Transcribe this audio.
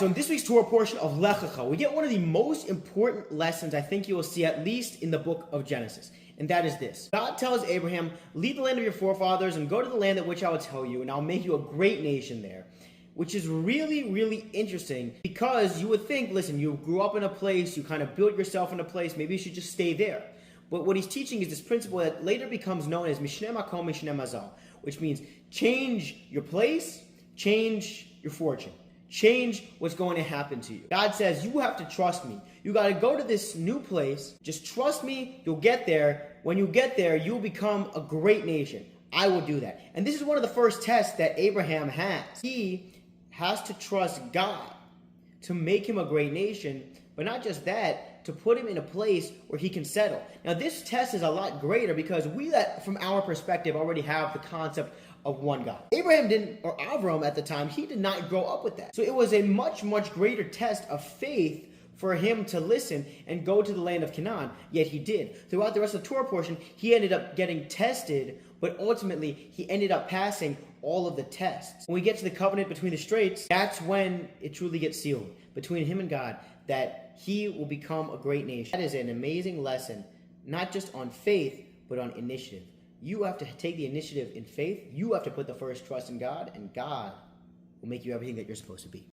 So in this week's Torah portion of Lech Lecha, we get one of the most important lessons I think you will see, at least in the book of Genesis. And that is this. God tells Abraham, leave the land of your forefathers and go to the land at which I will tell you, and I'll make you a great nation there. Which is really, really interesting, because you would think, listen, you grew up in a place, you kind of built yourself in a place, maybe you should just stay there. But what he's teaching is this principle that later becomes known as Mishneh Makom Mishneh Mazal, which means change your place, change your fortune. Change what's going to happen to you. God says, you have to trust me. You got to go to this new place. Just trust me. You'll get there. When you get there, you'll become a great nation. I will do that. And this is one of the first tests that Abraham has. He has to trust God to make him a great nation, but not just that, to put him in a place where he can settle. Now, this test is a lot greater because we, from our perspective, already have the concept of one God. Abraham didn't, or Avram at the time, he did not grow up with that. So it was a much, much greater test of faith for him to listen and go to the land of Canaan, yet he did. Throughout the rest of the Torah portion, he ended up getting tested, but ultimately he ended up passing all of the tests. When we get to the covenant between the straits, that's when it truly gets sealed between him and God, that he will become a great nation. That is an amazing lesson, not just on faith, but on initiative. You have to take the initiative in faith. You have to put the first trust in God, and God will make you everything that you're supposed to be.